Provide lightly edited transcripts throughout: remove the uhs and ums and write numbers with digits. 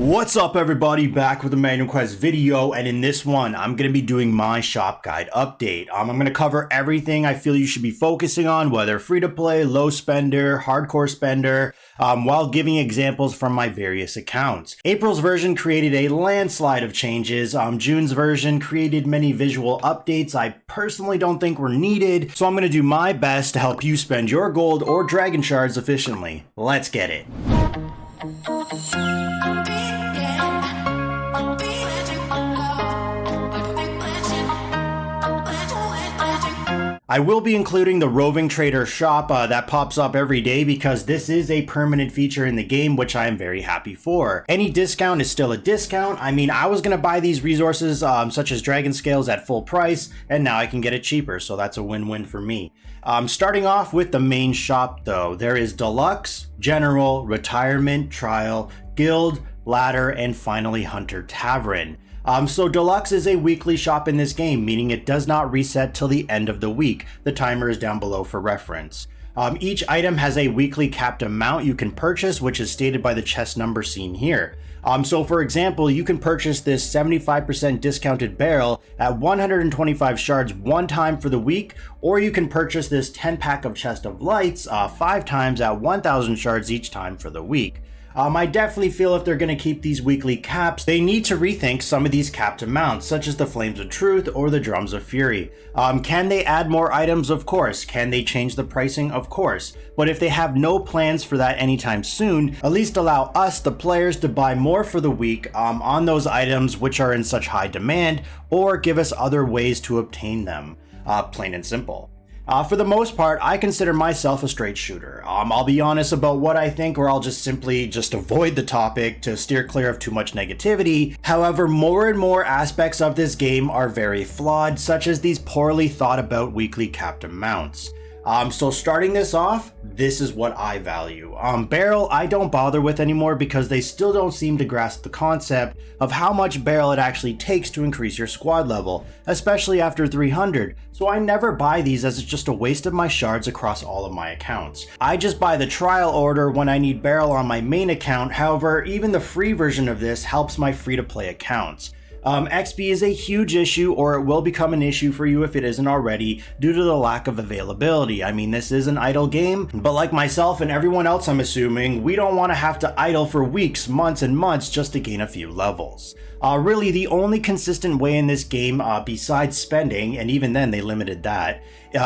What's up everybody, back with a Magnum Quest video, and in this one I'm going to be doing my shop guide update. I'm going to cover everything I feel you should be focusing on, whether free to play, low spender, hardcore spender, while giving examples from my various accounts. April's version created a landslide of changes. June's version created many visual updates I personally don't think were needed, so I'm going to do my best to help you spend your gold or dragon shards efficiently. Let's get it. I will be including the Roving trader shop that pops up every day because this is a permanent feature in the game, which I am very happy for. Any discount is still a discount. I mean, I was going to buy these resources such as dragon scales at full price, and now I can get it cheaper, so that's a win-win for me. Starting off with the main shop though, there is Deluxe, General, Retirement, Trial, Guild, Ladder, and finally Hunter Tavern. So Deluxe is a weekly shop in this game, meaning it does not reset till the end of the week. The timer is down below for reference. Each item has a weekly capped amount you can purchase, which is stated by the chest number seen here. So for example, you can purchase this 75% discounted barrel at 125 shards one time for the week, or you can purchase this 10 pack of chest of lights 5 times at 1000 shards each time for the week. I definitely feel if they're going to keep these weekly caps, they need to rethink some of these capped amounts, such as the Flames of Truth or the Drums of Fury. Can they add more items? Of course. Can they change the pricing? Of course. But if they have no plans for that anytime soon, at least allow us, the players, to buy more for the week on those items which are in such high demand, or give us other ways to obtain them. Plain and simple. For the most part, I consider myself a straight shooter. I'll be honest about what I think, or I'll just simply avoid the topic to steer clear of too much negativity. However, more and more aspects of this game are very flawed, such as these poorly thought about weekly capped amounts. So starting this off, this is what I value. Barrel, I don't bother with anymore because they still don't seem to grasp the concept of how much barrel it actually takes to increase your squad level, especially after 300. So I never buy these as it's just a waste of my shards across all of my accounts. I just buy the trial order when I need barrel on my main account. However, even the free version of this helps my free-to-play accounts. XP is a huge issue, or it will become an issue for you if it isn't already, due to the lack of availability. I mean, this is an idle game, but like myself and everyone else I'm assuming, we don't want to have to idle for weeks, months, and months just to gain a few levels. Really, the only consistent way in this game, besides spending, and even then they limited that,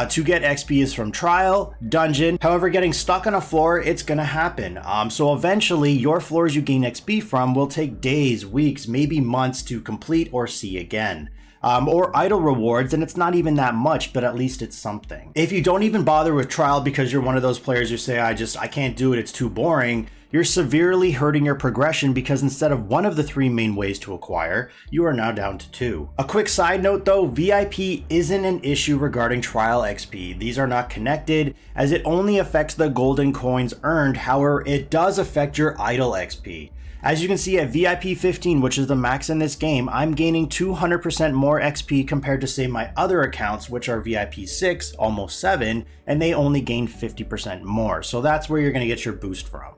to get XP is from trial, dungeon. However, getting stuck on a floor, it's gonna happen. So eventually, your floors you gain XP from will take days, weeks, maybe months to complete or see again. Or idle rewards, and it's not even that much, but at least it's something. If you don't even bother with trial because you're one of those players who say, I can't do it, it's too boring, you're severely hurting your progression because instead of one of the 3 main ways to acquire, you are now down to 2. A quick side note though, VIP isn't an issue regarding trial XP. These are not connected, as it only affects the golden coins earned. However, it does affect your idle XP. As you can see at VIP 15, which is the max in this game, I'm gaining 200% more XP compared to say my other accounts, which are VIP 6, almost 7, and they only gain 50% more. So that's where you're going to get your boost from.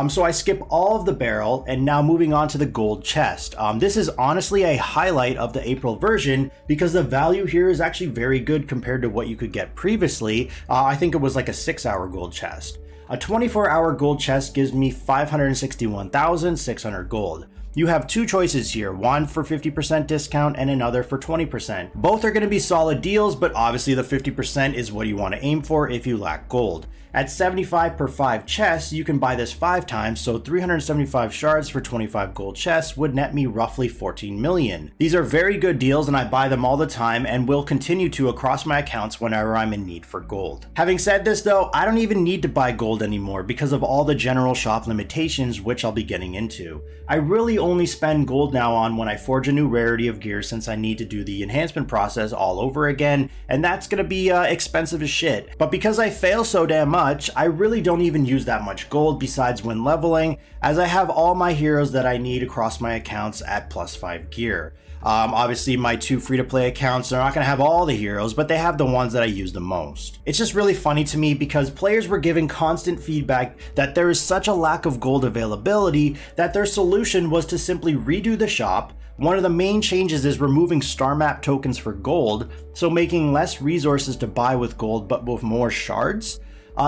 So I skip all of the barrel, and now moving on to the gold chest. This is honestly a highlight of the April version because the value here is actually very good compared to what you could get previously. I think it was like a 6-hour gold chest. A 24-hour gold chest gives me 561,600 gold. You have 2 choices here, one for 50% discount and another for 20%. Both are going to be solid deals, but obviously the 50% is what you want to aim for if you lack gold. At 75 per 5 chests, you can buy this 5 times, so 375 shards for 25 gold chests would net me roughly 14 million. These are very good deals and I buy them all the time and will continue to across my accounts whenever I'm in need for gold. Having said this though, I don't even need to buy gold anymore because of all the general shop limitations, which I'll be getting into. I really only spend gold now on when I forge a new rarity of gear, since I need to do the enhancement process all over again, and that's gonna be expensive as shit. But because I fail so damn much, much, I really don't even use that much gold besides when leveling, as I have all my heroes that I need across my accounts at +5 gear. Obviously my 2 free-to-play accounts are not going to have all the heroes, but they have the ones that I use the most. It's just really funny to me because players were giving constant feedback that there is such a lack of gold availability that their solution was to simply redo the shop. One of the main changes is removing star map tokens for gold, so making less resources to buy with gold but with more shards.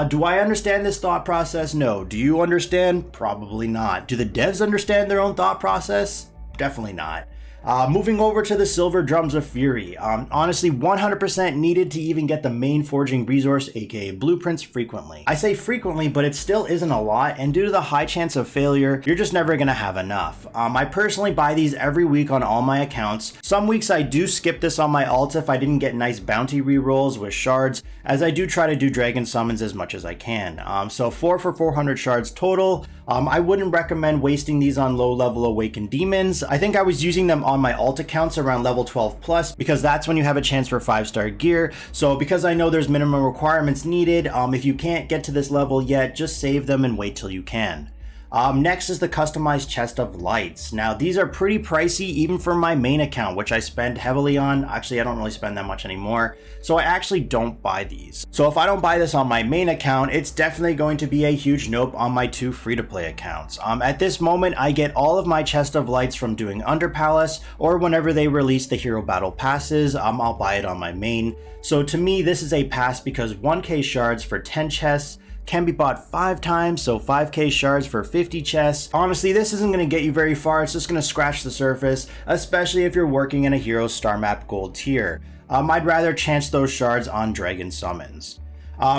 Do I understand this thought process? No. Do you understand? Probably not. Do the devs understand their own thought process? Definitely not. Moving over to the Silver Drums of Fury. Honestly, 100% needed to even get the main forging resource, aka blueprints, frequently. I say frequently, but it still isn't a lot, and due to the high chance of failure, you're just never gonna have enough. I personally buy these every week on all my accounts. Some weeks I do skip this on my alt if I didn't get nice bounty rerolls with shards, as I do try to do dragon summons as much as I can. So 4 for 400 shards total. I wouldn't recommend wasting these on low level awakened demons. I think I was using them on my alt accounts around level 12 plus because that's when you have a chance for 5-star gear. So because I know there's minimum requirements needed, if you can't get to this level yet, just save them and wait till you can. Next is the customized chest of lights. Now these are pretty pricey even for my main account, which I spend heavily on. Actually, I don't really spend that much anymore, so I actually don't buy these. So if I don't buy this on my main account, it's definitely going to be a huge nope on my 2 free-to-play accounts. At this moment, I get all of my chest of lights from doing Under Palace, or whenever they release the hero battle passes, I'll buy it on my main. So to me, this is a pass because 1k shards for 10 chests can be bought 5 times, so 5k shards for 50 chests. Honestly, this isn't going to get you very far, it's just going to scratch the surface, especially if you're working in a hero star map gold tier. I'd rather chance those shards on dragon summons.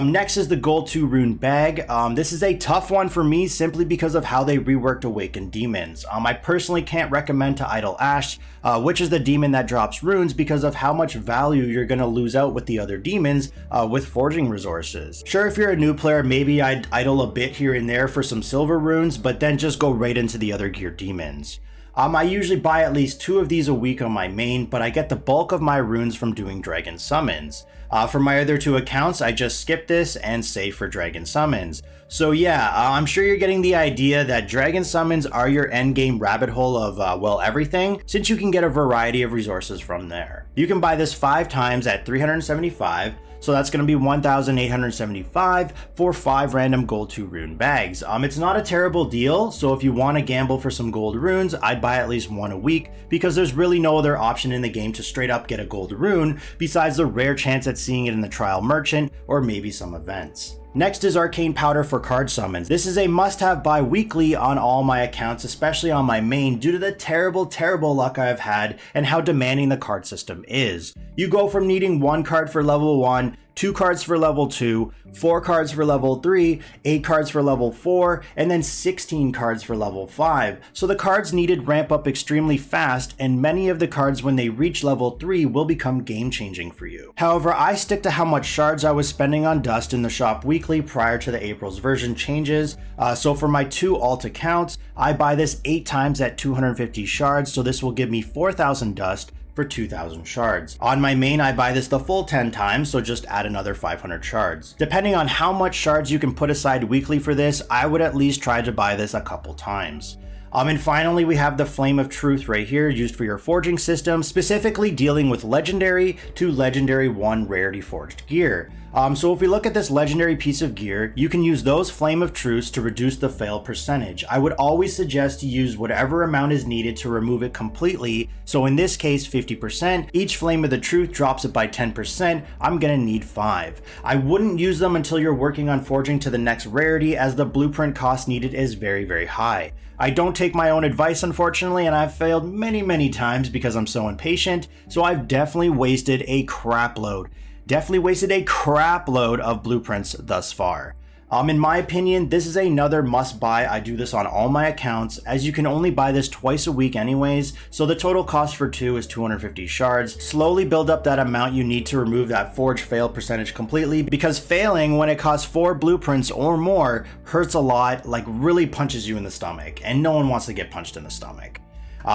Next is the Gold 2 Rune Bag. This is a tough one for me simply because of how they reworked Awakened Demons. I personally can't recommend to Idle Ash, which is the demon that drops runes, because of how much value you're going to lose out with the other demons with forging resources. Sure, if you're a new player, maybe I'd idle a bit here and there for some silver runes, but then just go right into the other gear demons. I usually buy at least 2 of these a week on my main, but I get the bulk of my runes from doing dragon summons. For my other 2 accounts, I just skip this and save for dragon summons. So yeah, I'm sure you're getting the idea that dragon summons are your endgame rabbit hole of, well, everything, since you can get a variety of resources from there. You can buy this 5 times at 375, so that's going to be 1,875 for 5 random gold 2 rune bags. It's not a terrible deal, so if you want to gamble for some gold runes, I'd buy at least 1 a week, because there's really no other option in the game to straight up get a gold rune, besides the rare chance at seeing it in the trial merchant, or maybe some events. Next is Arcane Powder for card summons. This is a must-have buy weekly on all my accounts, especially on my main, due to the terrible luck I've had and how demanding the card system is. You go from needing 1 card for level 1, 2 cards for level 2, 4 cards for level 3, 8 cards for level 4, and then 16 cards for level 5. So the cards needed ramp up extremely fast, and many of the cards when they reach level 3 will become game changing for you. However, I stick to how much shards I was spending on dust in the shop weekly prior to the April's version changes. So for my 2 alt accounts, I buy this 8 times at 250 shards, so this will give me 4,000 dust for 2,000 shards. On my main, I buy this the full 10 times, so just add another 500 shards. Depending on how much shards you can put aside weekly for this, I would at least try to buy this a couple times. And finally, we have the Flame of Truth right here, used for your forging system, specifically dealing with legendary to legendary 1 rarity forged gear. So if we look at this legendary piece of gear, you can use those Flame of Truths to reduce the fail percentage. I would always suggest to use whatever amount is needed to remove it completely. So in this case, 50%. Each Flame of the Truth drops it by 10%. I'm gonna need 5. I wouldn't use them until you're working on forging to the next rarity, as the blueprint cost needed is very high. I don't take my own advice, unfortunately, and I've failed many times because I'm so impatient, so I've definitely wasted a crap load. Of blueprints thus far. In my opinion, this is another must buy. I do this on all my accounts, as you can only buy this twice a week anyways, so the total cost for 2 is 250 shards. Slowly build up that amount you need to remove that forge fail percentage completely, because failing when it costs 4 blueprints or more hurts a lot, like really punches you in the stomach, and no one wants to get punched in the stomach.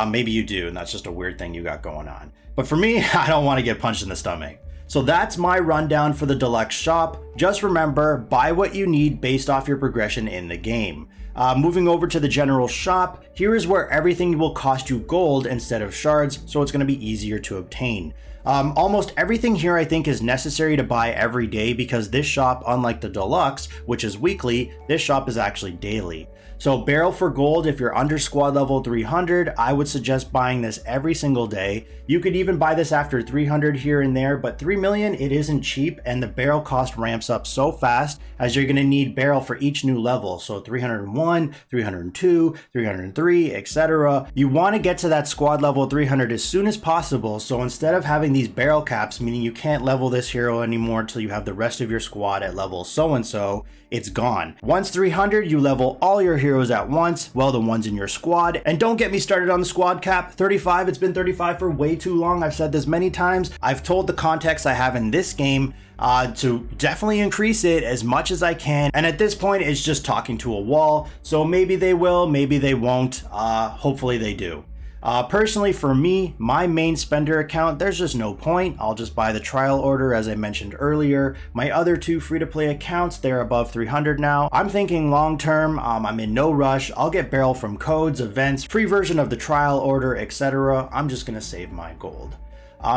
Maybe you do, and that's just a weird thing you got going on. But for me, I don't want to get punched in the stomach. So that's my rundown for the Deluxe Shop. Just remember, buy what you need based off your progression in the game. Moving over to the general shop, here is where everything will cost you gold instead of shards, so it's going to be easier to obtain. Almost everything here I think is necessary to buy every day because this shop, unlike the Deluxe, which is weekly, this shop is actually daily. So barrel for gold, if you're under squad level 300, I would suggest buying this every single day. You could even buy this after 300 here and there, but 3 million, it isn't cheap, and the barrel cost ramps up so fast as you're gonna need barrel for each new level. So 301, 302, 303, etc. You wanna get to that squad level 300 as soon as possible, so instead of having these barrel caps, meaning you can't level this hero anymore until you have the rest of your squad at level so-and-so, it's gone. Once 300, you level all your heroes at once, well, the ones in your squad. And don't get me started on the squad cap. 35, it's been 35 for way too long. I've said this many times. I've told the context I have in this game to definitely increase it as much as I can. And at this point, it's just talking to a wall. So maybe they will, maybe they won't. Hopefully they do. Personally, for me, my main spender account, there's just no point. I'll just buy the trial order as I mentioned earlier. My other two free-to-play accounts, they're above 300 now. I'm thinking long-term, I'm in no rush. I'll get barrel from codes, events, free version of the trial order, etc. I'm just gonna save my gold.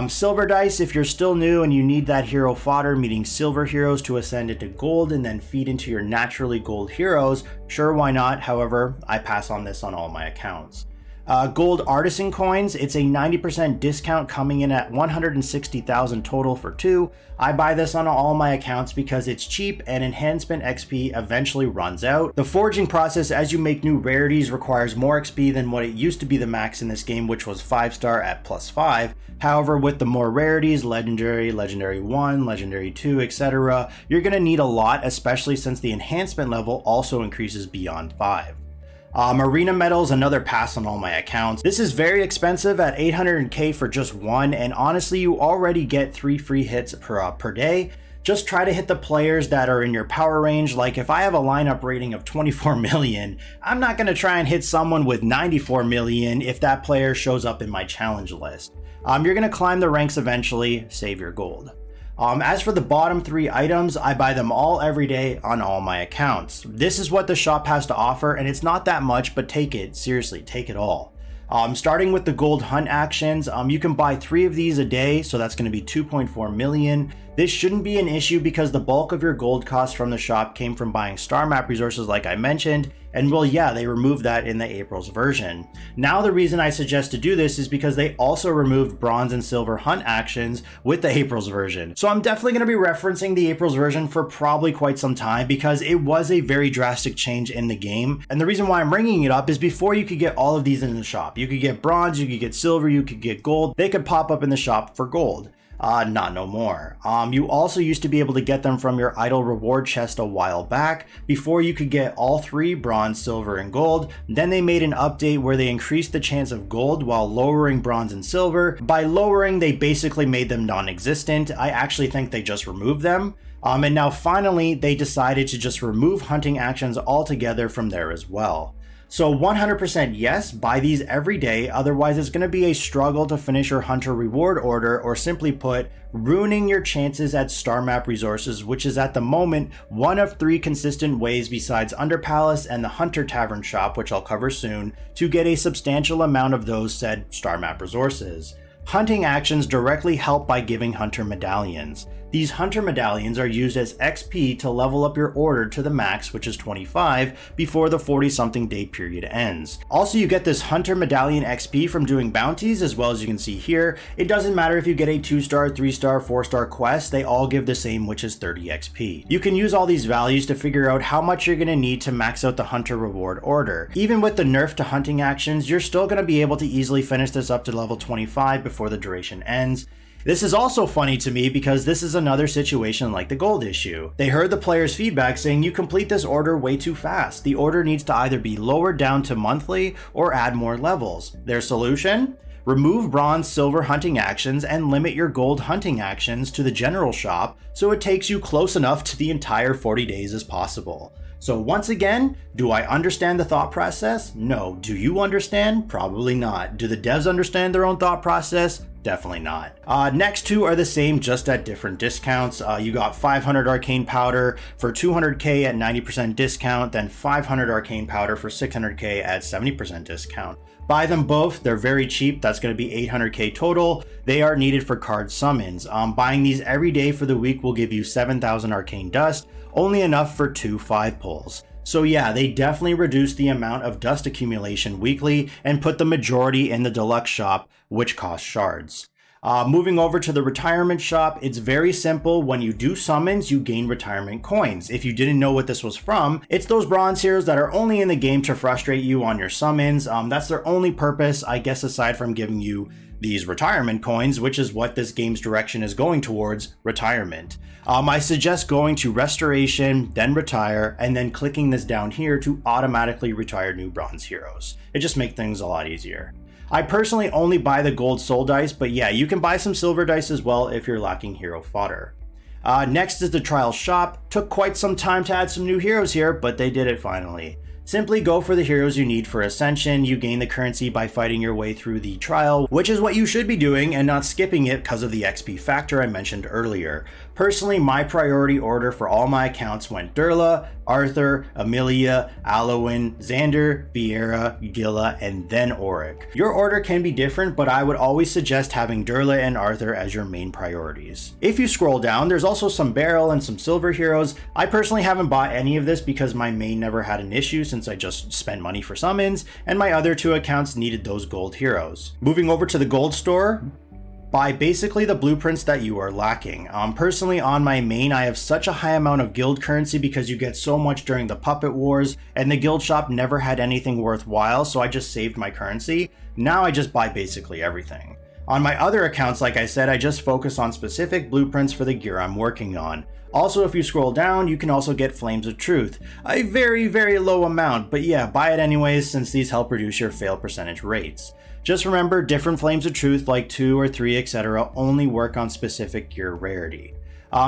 Silver dice, if you're still new and you need that hero fodder, meaning silver heroes to ascend into gold and then feed into your naturally gold heroes, sure, why not? However, I pass on this on all my accounts. Gold artisan coins, it's a 90% discount coming in at 160,000 total for 2. I buy this on all my accounts because it's cheap and enhancement XP eventually runs out. The forging process as you make new rarities requires more XP than what it used to be the max in this game, which was 5-star at +5. However, with the more rarities, legendary, legendary 1, legendary 2, etc., you're going to need a lot, especially since the enhancement level also increases beyond 5. Arena medals, another pass on all my accounts. This is very expensive at 800k for just one, and honestly, you already get 3 free hits per day. Just try to hit the players that are in your power range. Like if I have a lineup rating of 24 million, I'm not going to try and hit someone with 94 million if that player shows up in my challenge list. You're going to climb the ranks eventually, save your gold. As for the bottom 3 items, I buy them all every day on all my accounts. This is what the shop has to offer, and it's not that much, but take it. Seriously, take it all. Starting with the gold hunt actions, you can buy 3 of these a day, so that's going to be 2.4 million. This shouldn't be an issue because the bulk of your gold cost from the shop came from buying star map resources like I mentioned, and well, yeah, they removed that in the April's version. Now the reason I suggest to do this is because they also removed bronze and silver hunt actions with the April's version. So I'm definitely going to be referencing the April's version for probably quite some time because it was a very drastic change in the game. And the reason why I'm bringing it up is before you could get all of these in the shop. You could get bronze, you could get silver, you could get gold. They could pop up in the shop for gold. Not no more. You also used to be able to get them from your idle reward chest a while back before you could get all 3, bronze, silver, and gold. Then they made an update where they increased the chance of gold while lowering bronze and silver. By lowering, they basically made them non-existent. I actually think they just removed them. And now finally, they decided to just remove hunting actions altogether from there as well. So 100% yes, buy these every day, otherwise it's going to be a struggle to finish your hunter reward order, or simply put, ruining your chances at star map resources, which is at the moment one of 3 consistent ways besides Under Palace and the Hunter Tavern shop, which I'll cover soon, to get a substantial amount of those said star map resources. Hunting actions directly help by giving hunter medallions. These hunter medallions are used as XP to level up your order to the max, which is 25, before the 40-something day period ends. Also, you get this hunter medallion XP from doing bounties, as well as you can see here. It doesn't matter if you get a 2-star, 3-star, 4-star quest, they all give the same, which is 30 XP. You can use all these values to figure out how much you're going to need to max out the hunter reward order. Even with the nerf to hunting actions, you're still going to be able to easily finish this up to level 25 before the duration ends. This is also funny to me because this is another situation like the gold issue. They heard the players' feedback saying you complete this order way too fast. The order needs to either be lowered down to monthly or add more levels. Their solution? Remove bronze, silver hunting actions and limit your gold hunting actions to the general shop so it takes you close enough to the entire 40 days as possible. So once again, do I understand the thought process? No. Do you understand? Probably not. Do the devs understand their own thought process? Definitely not. Next two are the same, just at different discounts. You got 500 arcane powder for 200k at 90% discount, then 500 arcane powder for 600k at 70% discount. Buy them both, they're very cheap. That's going to be 800k total. They are needed for card summons. Buying these every day for the week will give you 7,000 arcane dust, only enough for 2 5 pulls. So yeah, they definitely reduce the amount of dust accumulation weekly and put the majority in the Deluxe Shop, which costs shards. Moving over to the retirement shop, it's very simple. When you do summons, you gain retirement coins. If you didn't know what this was from, it's those bronze heroes that are only in the game to frustrate you on your summons. That's their only purpose, I guess, aside from giving you these retirement coins, which is what this game's direction is going towards, retirement. I suggest going to restoration, then retire, and then clicking this down here to automatically retire new bronze heroes. It just makes things a lot easier. I personally only buy the gold soul dice, but yeah, you can buy some silver dice as well if you're lacking hero fodder. Next is the trial shop. Took quite some time to add some new heroes here, but they did it finally. Simply go for the heroes you need for Ascension. You gain the currency by fighting your way through the trial, which is what you should be doing and not skipping it because of the XP factor I mentioned earlier. Personally, my priority order for all my accounts went Durla, Arthur, Amelia, Alwyn, Xander, Vieira, Gilla, and then Auric. Your order can be different, but I would always suggest having Durla and Arthur as your main priorities. If you scroll down, there's also some Beryl and some silver heroes. I personally haven't bought any of this because my main never had an issue since I just spent money for summons, and my other two accounts needed those gold heroes. Moving over to the gold store, buy basically the blueprints that you are lacking. Personally, on my main, I have such a high amount of guild currency because you get so much during the puppet wars, and the guild shop never had anything worthwhile, so I just saved my currency. Now I just buy basically everything. On my other accounts, like I said, I just focus on specific blueprints for the gear I'm working on. Also, if you scroll down, you can also get Flames of Truth. A very, very low amount, but yeah, buy it anyways since these help reduce your fail percentage rates. Just remember, different Flames of Truth like 2 or 3, etc. only work on specific gear rarity.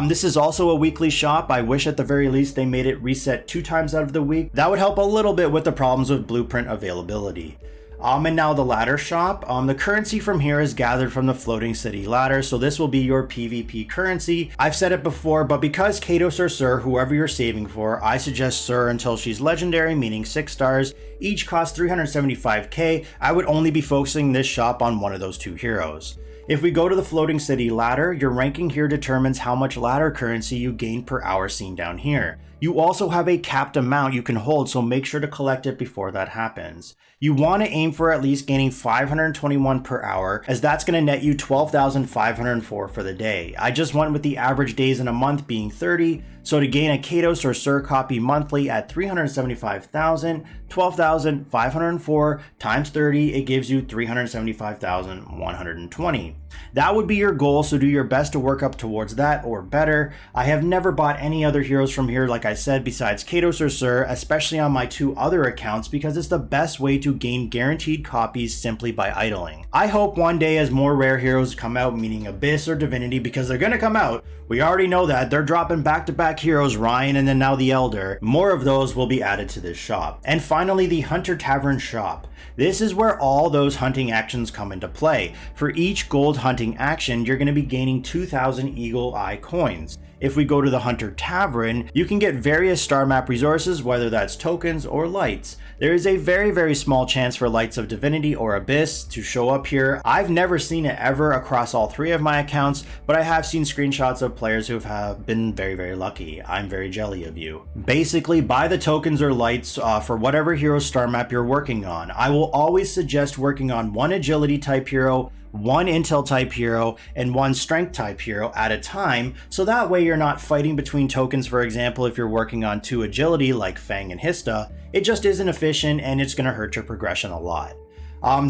This is also a weekly shop. I wish at the very least they made it reset 2 times out of the week. That would help a little bit with the problems with blueprint availability. And now the ladder shop. The currency from here is gathered from the floating city ladder, so this will be your PvP currency. I've said it before, but because Kados or Sir, whoever you're saving for, I suggest Sir until she's legendary, meaning 6 stars, each cost 375k, I would only be focusing this shop on one of those 2 heroes. If we go to the floating city ladder, your ranking here determines how much ladder currency you gain per hour seen down here. You also have a capped amount you can hold, so make sure to collect it before that happens. You want to aim for at least gaining 521 per hour, as that's going to net you 12,504 for the day. I just went with the average days in a month being 30, so to gain a Kados or Sir copy monthly at 375,000, 12,504 times 30, it gives you 375,120. That would be your goal, so do your best to work up towards that or better. I have never bought any other heroes from here, like I said, besides Kados or Sir, especially on my 2 other accounts, because it's the best way to gain guaranteed copies simply by idling. I hope one day as more rare heroes come out, meaning Abyss or Divinity, because they're gonna come out. We already know that. They're dropping back-to-back heroes, Ryan and then now the Elder. More of those will be added to this shop. And finally, the Hunter Tavern shop. This is where all those hunting actions come into play. For each gold hunting action, you're going to be gaining 2,000 Eagle Eye coins. If we go to the Hunter Tavern, you can get various star map resources, whether that's tokens or lights. There is a very, very small chance for lights of Divinity or Abyss to show up here. I've never seen it ever across all 3 of my accounts, but I have seen screenshots of players who have been very, very lucky. I'm very jelly of you. Basically, buy the tokens or lights for whatever hero star map you're working on. I will always suggest working on 1 agility type hero, 1 intel type hero, and 1 strength type hero at a time, so that way you're not fighting between tokens. For example, if you're working on 2 agility like Fang and Hista, it just isn't efficient and it's going to hurt your progression a lot.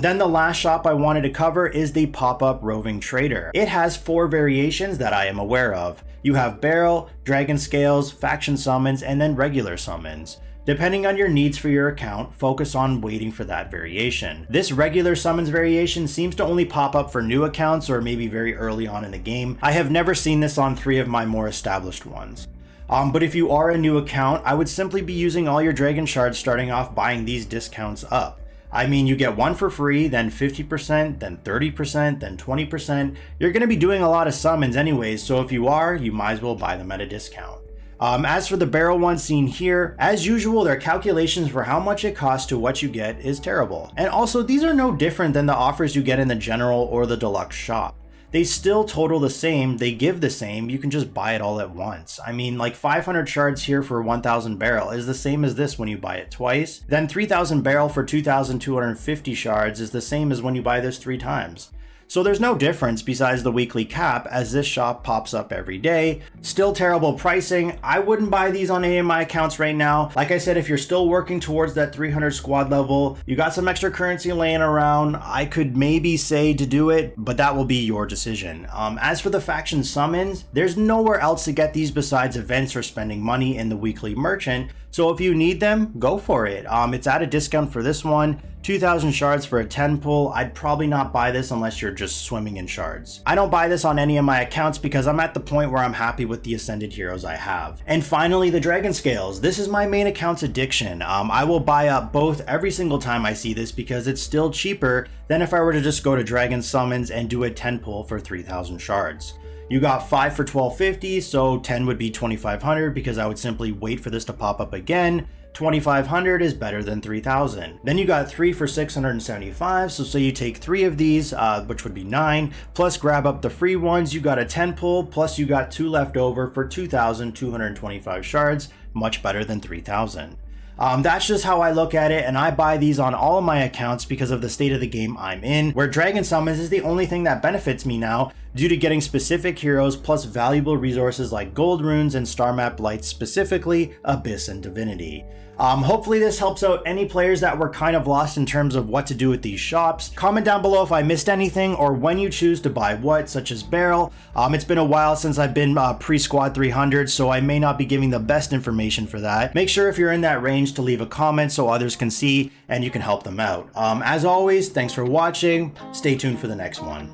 Then the last shop I wanted to cover is the pop-up roving trader. It has 4 variations that I am aware of. You have barrel, dragon scales, faction summons, and then regular summons. Depending on your needs for your account, focus on waiting for that variation. This regular summons variation seems to only pop up for new accounts or maybe very early on in the game. I have never seen this on 3 of my more established ones. But if you are a new account, I would simply be using all your dragon shards starting off buying these discounts up. I mean, you get one for free, then 50%, then 30%, then 20%. You're going to be doing a lot of summons anyways, so if you are, you might as well buy them at a discount. As for the barrel ones seen here, as usual, their calculations for how much it costs to what you get is terrible. And also, these are no different than the offers you get in the general or the deluxe shop. They still total the same, they give the same, you can just buy it all at once. I mean, like 500 shards here for 1000 barrel is the same as this when you buy it twice. Then 3000 barrel for 2250 shards is the same as when you buy this 3 times. So there's no difference besides the weekly cap, as this shop pops up every day. Still terrible pricing. I wouldn't buy these on any of my accounts right now. Like I said, if you're still working towards that 300 squad level, you got some extra currency laying around, I could maybe say to do it, but that will be your decision. As for the faction summons, there's nowhere else to get these besides events or spending money in the weekly merchant. So if you need them, go for it. It's at a discount for this one. 2000 shards for a 10 pull. I'd probably not buy this unless you're just swimming in shards. I don't buy this on any of my accounts because I'm at the point where I'm happy with the ascended heroes I have. And finally, the dragon scales. This is my main account's addiction. I will buy up both every single time I see this because it's still cheaper than if I were to just go to dragon summons and do a 10 pull for 3000 shards. You got 5 for 1250, so 10 would be 2500 because I would simply wait for this to pop up again. 2500 is better than 3000. Then you got 3 for 675, so say you take 3 of these, which would be 9, plus grab up the free ones, you got a 10 pull, plus you got 2 left over for 2225 shards, much better than 3000. That's just how I look at it, and I buy these on all of my accounts because of the state of the game I'm in, where Dragon Summons is the only thing that benefits me now due to getting specific heroes plus valuable resources like gold runes and star map lights, specifically Abyss and Divinity. Hopefully this helps out any players that were kind of lost in terms of what to do with these shops. Comment down below if I missed anything or when you choose to buy what, such as barrel. It's been a while since I've been pre-squad 300, so I may not be giving the best information for that. Make sure if you're in that range to leave a comment so others can see and you can help them out. As always, thanks for watching. Stay tuned for the next one.